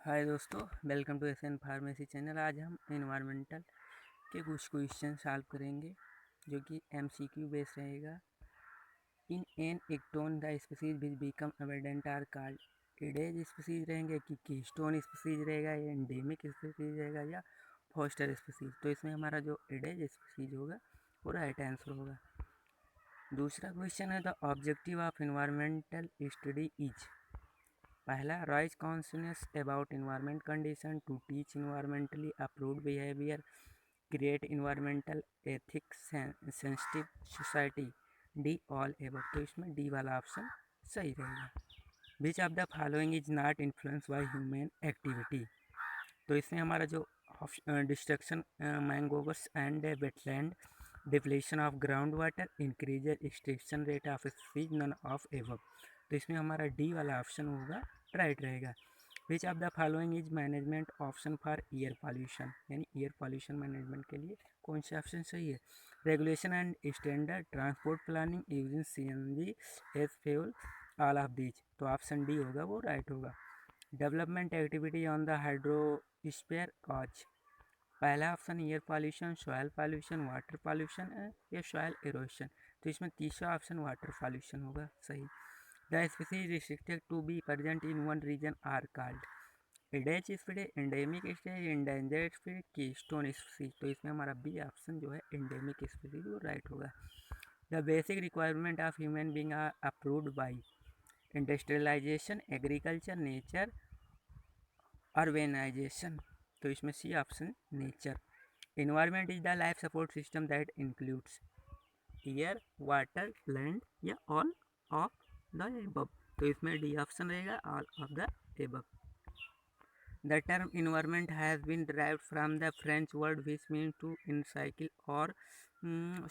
हाय दोस्तों, welcome to SN pharmacy channel. आज हम इन्वायरमेंटल के कुछ क्वेश्चन सॉल्व करेंगे जो कि एमसीक्यू बेस रहेगा। In an ecotone the species which become evident are called edge species रहेंगे कि कीस्टोन स्पीसीज रहेगा या एंडेमिक स्पीसीज रहेगा या फॉस्टर स्पीसीज। तो इसमें हमारा जो एडेज स्पीसीज होगा वो राइट आंसर होगा। दूसरा क्वेश्चन है the objective of environmental study is. पहला, raise consciousness about environment condition to teach environmentally approved behaviour, create environmental ethics sensitive society. D all above. तो इसमें डी वाला ऑप्शन सही रहेगा। Which of the following is not influence by human activity. तो इसमें हमारा जो destruction mangroves and wetland, depletion of ground water, increase extinction rate of species, none of above. तो इसमें हमारा डी वाला ऑप्शन होगा राइट रहेगा। Which of the following is management option for air pollution, यानी एयर पॉल्यूशन मैनेजमेंट के लिए कौन सा ऑप्शन सही है। Regulation and standard transport planning using CNG as fuel, all of these. तो ऑप्शन डी होगा वो राइट होगा। Development activity on the hydrosphere cause. पहला option air pollution, soil pollution, water pollution या सॉयल इरोशन। तो इसमें तीसरा ऑप्शन वाटर पॉल्यूशन होगा सही। The species restricted to be present in one region are called edge species, endemic species, endangered species, keystone species. तो इसमें हमारा B option जो है एंडेमिक स्पीसीज वो राइट होगा। The basic requirement of human being are approved by industrialisation, agriculture, nature, urbanisation. तो इसमें C option nature. Environment is the life support system that includes air, water, land या all of the above. तो इसमें D option रहेगा all of the above. The term environment has been derived from the French word which mean to encircle और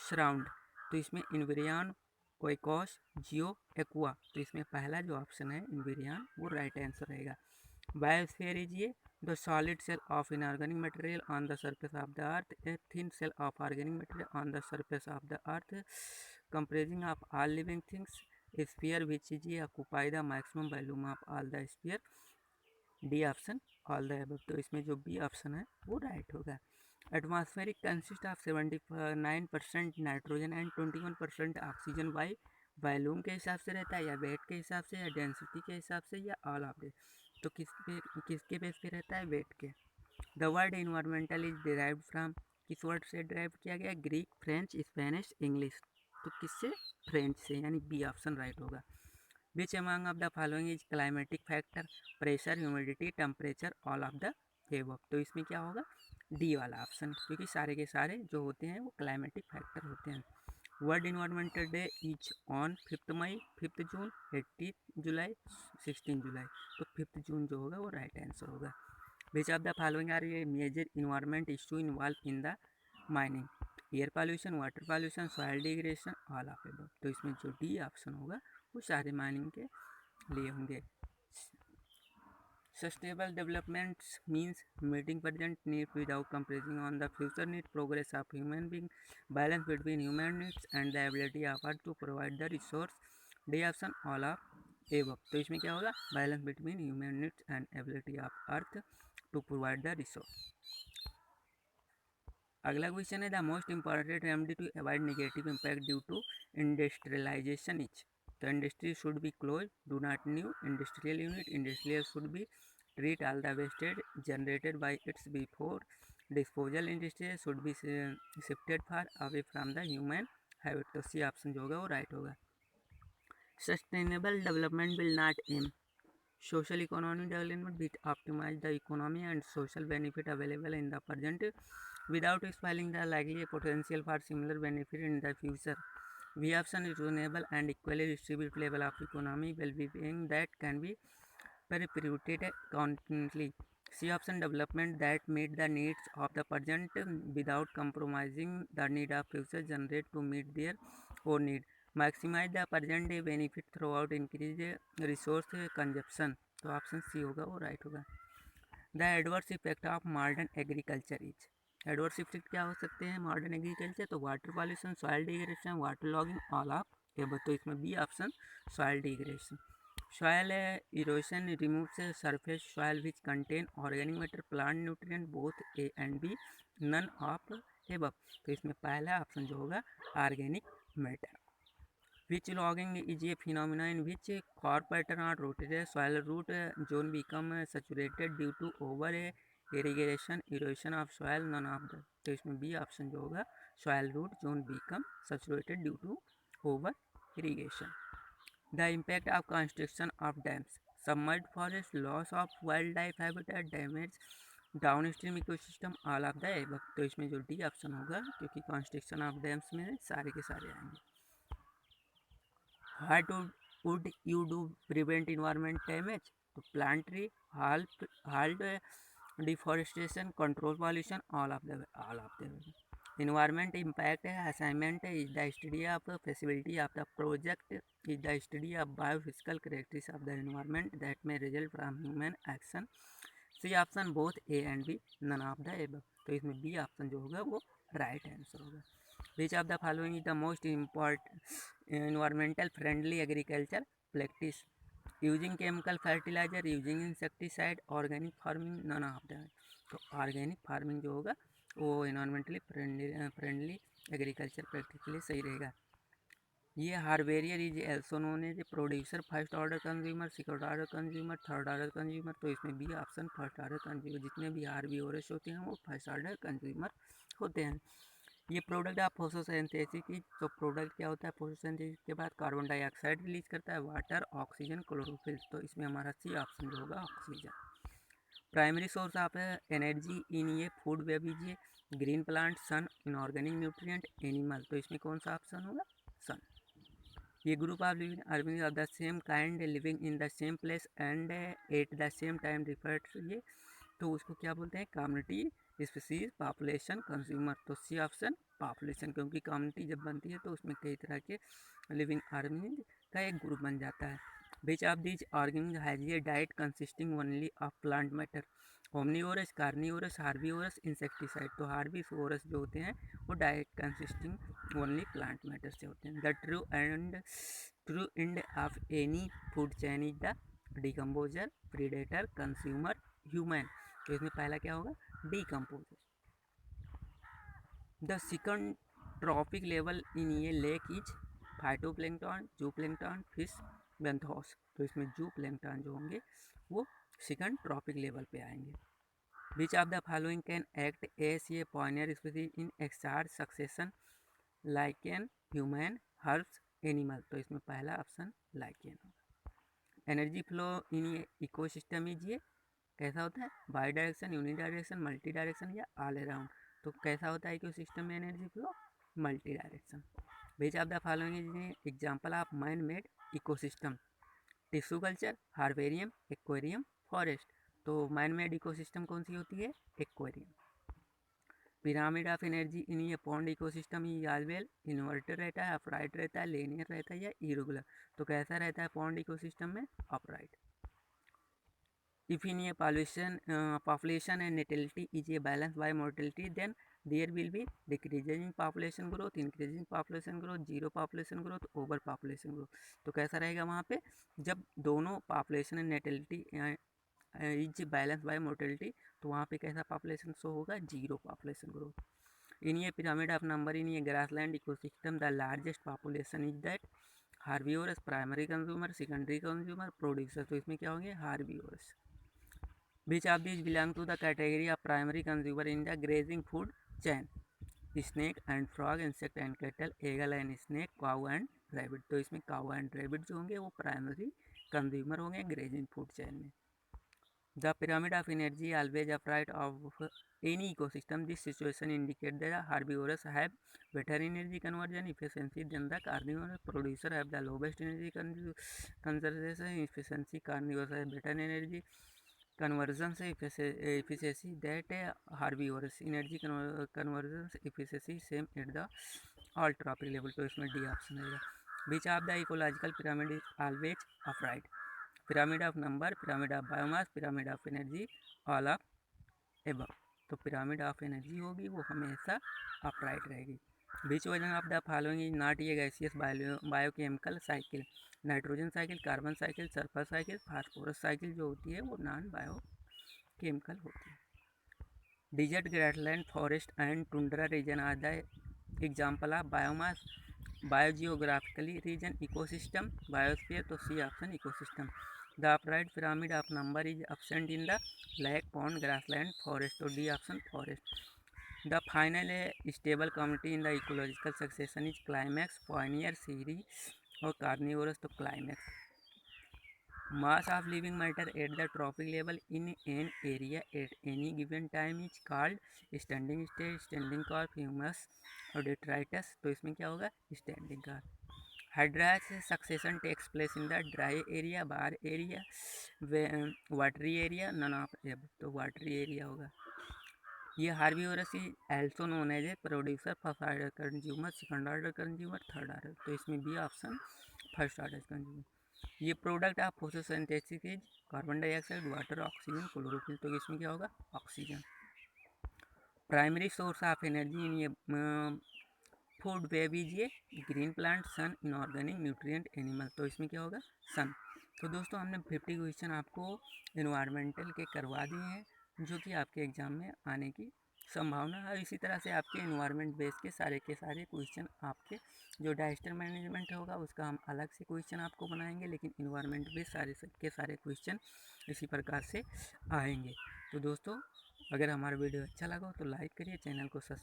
surround. तो इसमें इन्वेरियन, oikos, जियो, aqua. तो इसमें पहला जो ऑप्शन है इन्वेरियन वो राइट आंसर रहेगा। बायोस्फीयर इज ये the solid cell of inorganic material on the surface of the earth, a thin cell of organic material on the surface of the earth, comprising of all living things. Sphere which is occupy the maximum volume of all the sphere. D option all the above. तो इसमें जो B option है वो right होगा। Atmospheric consist of 79% nitrogen and 21% oxygen by volume के हिसाब से रहता है या वेट के हिसाब से या डेंसिटी के हिसाब से या ऑल ऑफ दिस। तो किसके बेस पे रहता है, वेट के। The word environmental is derived from, किस वर्ड से डिराइव किया गया, ग्रीक, फ्रेंच, स्पेनिश, इंग्लिश। तो किससे, फ्रेंच से, यानी बी ऑप्शन राइट होगा। Which among of the following is climatic factor, pressure, humidity, temperature, all of the above. तो इसमें क्या होगा, डी वाला ऑप्शन, क्योंकि सारे के सारे जो होते हैं वो क्लाइमेटिक फैक्टर होते हैं। World environmental day is on 5 May, 5 June, 18 July, 16 July. तो 5 जून जो होगा वो राइट आंसर होगा। Which of the following are ये major environment issue involve in the mining, air pollution, water pollution, soil degradation, all of above. तो इसमें जो डी ऑप्शन होगा वो सारे माइनिंग के लिए होंगे। Sustainable development means meeting present needs without compromising on the future need, progress of human being, balance between human needs and the ability of earth to provide the resource. D option all of above. तो इसमें क्या होगा, balance between human needs and ability of earth to provide the resource. अगला question है the most important remedy to avoid negative impact due to industrialisation is. तो industry should be close, do not new industrial unit, industrial should be treat all the wastage generated by its before disposal, industrial should be shifted far away from the human habit. तो C option जो होगा वो right होगा। Sustainable development will not aim social economic development which optimize the economy and social benefit available in the present without spoiling the likely potential for similar benefit in the future. We option is reasonable and equally distributed level of economic well-being that can be perpetuated constantly. C option development that meet the needs of the present without compromising the need of future generate to meet their own need. Maximise the present day benefit through out increase resource consumption. तो option C होगा वो right होगा। The adverse effect of modern agriculture is. Adverse effect क्या हो सकते हैं modern agriculture, तो water pollution, soil degradation, water logging, all of above. तो इसमें B option soil degradation. Soil erosion removes surface soil which contain organic matter, plant nutrient both A and B, none of above। तो इसमें पहला option जो होगा organic matter. Which logging is a phenomenon in which core pattern are rotated, soil root zone become saturated due to over irrigation, erosion of soil, none of the। तो इसमें B option जो होगा soil root zone become saturated due to over irrigation। The impact of construction of dams, submerged forest, loss of wildlife habitat, damage downstream ecosystem, all of the above. तो इसमें जो D option होगा क्योंकि construction of dams में सारे के सारे आएंगे। What would you do prevent environment damage? तो plant tree, halt deforestation, control pollution, all of them। Environment impact assignment is the study of feasibility of the project, is the study of biophysical characteristics of the environment that may result from human action। C option both A and B, none of the above. तो इसमें B option जो होगा वो right answer होगा। Which of the following is the most environmental friendly agriculture practice? Using chemical fertilizer, using insecticide, organic farming, none of them। तो organic farming जो होगा वो इन्वायरमेंटली फ्रेंडली एग्रीकल्चर प्रैक्टिस के लिए सही रहेगा। ये हार्वेरियर is also known as producer, first order consumer, second order consumer, third order consumer. तो इसमें B option first order consumer, जितने भी हार्बिवोरस होते हैं वो फर्स्ट ऑर्डर कंज्यूमर होते हैं। ये प्रोडक्ट ऑफ फोटोसिंथेसिस की, तो प्रोडक्ट क्या होता है फोटोसिंथेसिस के बाद कार्बन डाइऑक्साइड रिलीज करता है, वाटर, ऑक्सीजन, क्लोरोफिल। तो इसमें हमारा सी ऑप्शन जो होगा oxygen. Primary source of energy in ये फूड वेब इज ये green plant, sun, inorganic nutrient, animal. तो इसमें कौन सा ऑप्शन होगा सन। ये group of living organism of the same kind living in the same place and at the same time refer to ये, तो उसको क्या बोलते हैं कम्युनिटी, स्पीसीज, पॉपुलेशन, कंज्यूमर। तो सी ऑप्शन पॉपुलेशन, क्योंकि कम्युनिटी जब बनती है तो उसमें कई तरह के लिविंग ऑर्गेनिज्म का एक ग्रुप बन जाता है। Which of these organism has a diet consisting only of plant matter? Omnivorous, carnivorous, herbivorous, insecticide. तो हार्बीवोरस जो होते हैं वो diet consisting only plant matter से होते हैं। The true end of any food chain is the decomposer, predator, consumer, human. तो इसमें पहला क्या होगा decomposer. The second trophic level in the lake is phytoplankton, zooplankton, fish, benthos. तो इसमें जूप्लैंक्टन जो होंगे वो सेकंड ट्रॉपिक लेवल पे आएंगे। Which of the following can act as a pioneer species in xerarch succession? Lichen, human, herbs, animal. तो इसमें पहला ऑप्शन लाइकेन होगा। एनर्जी फ्लो इन ये इकोसिस्टम इज ये कैसा होता है bi direction, uni direction, multi direction या ऑल अराउंड? तो कैसा होता है इकोसिस्टम में energy flow multi direction. Which of the following is example of man made ecosystem? Tissue culture, herbarium, aquarium, forest. तो मैन मेड इकोसिस्टम कौन सी होती है aquarium. Pyramid of energy in the pond ecosystem ही always inverted रहता है, upright रहता है, लीनियर रहता है या इरेगुलर? तो कैसा रहता है पॉन्ड इकोसिस्टम में upright. If in a population and natality is a balance by mortality, then there will be decreasing population growth, increasing population growth, zero population growth, over population growth। तो कैसा रहेगा वहाँ पे जब दोनों population and natality is balance by mortality, तो वहाँ पे कैसा पॉपुलेशन शो होगा zero population growth. In the pyramid of number in the grassland ecosystem the largest population is that herbivorous, primary consumer, secondary consumer, producer. तो इसमें क्या होंगे हार्बिवोरस। Which of these belong to the category of primary consumer in the grazing food chain? Snake and frog, insect and cattle, eagle and snake, cow and rabbit। तो इसमें cow and rabbit जो होंगे वो primary consumer होंगे grazing food chain में। The pyramid of energy always upright of any ecosystem. This situation indicates that the herbivores have better energy conversion efficiency than the carnivores. Producer have the lowest energy conservation efficiency. Carnivores have better energy conversion से efficiency that herbivores energy conversion efficiency same at the all tropic level। तो इसमें D option रहेगा। Which of the ecological pyramid is always upright? Pyramid of number, pyramid of biomass, pyramid of energy, all of above. तो pyramid of energy होगी वो हमेशा upright रहेगी। Which one of the following is not a gaseous biochemical cycle? Nitrogen cycle, carbon cycle, sulphur cycle, phosphorus cycle जो होती है वो non biochemical होती है। Desert, grassland, forest and tundra reason are the example of biomass biogeographically region ecosystem biosphere, तो C option ecosystem. The upright pyramid of number is absent in the lake, pond, grassland, forest, तो D option forest. The final stable community in the ecological succession is climax, pioneer, series और carnivorous, तो climax. Mass of living matter at the trophic level in an area at any given time is called standing state, standing curve, humus और detritus, तो इसमें क्या होगा standing curve। Hydras succession takes place in the dry area, bar area, watery area, none of above, तो watery area होगा। The herbivorous is also known as a producer, first order consumer, second order consumer, third order, तो इसमें B option first order consumer. The product of photosynthesis is carbon dioxide, water, oxygen, chlorophyll, तो इसमें क्या होगा oxygen. Primary source of energy in ये food web is ये green plant, sun, inorganic, nutrient, animal, तो इसमें क्या होगा सन। तो दोस्तों हमने 50 क्वेश्चन आपको इन्वायरमेंटल के करवा दिए हैं जो कि आपके एग्ज़ाम में आने की संभावना है। इसी तरह से आपके इन्वायरमेंट बेस के सारे क्वेश्चन आपके जो डिजास्टर मैनेजमेंट होगा उसका हम अलग से क्वेश्चन आपको बनाएंगे, लेकिन इन्वायरमेंट बेस सारे क्वेश्चन इसी प्रकार से आएंगे। तो दोस्तों अगर हमारा वीडियो अच्छा लगा हो तो लाइक करिए, चैनल को सब्सक्राइब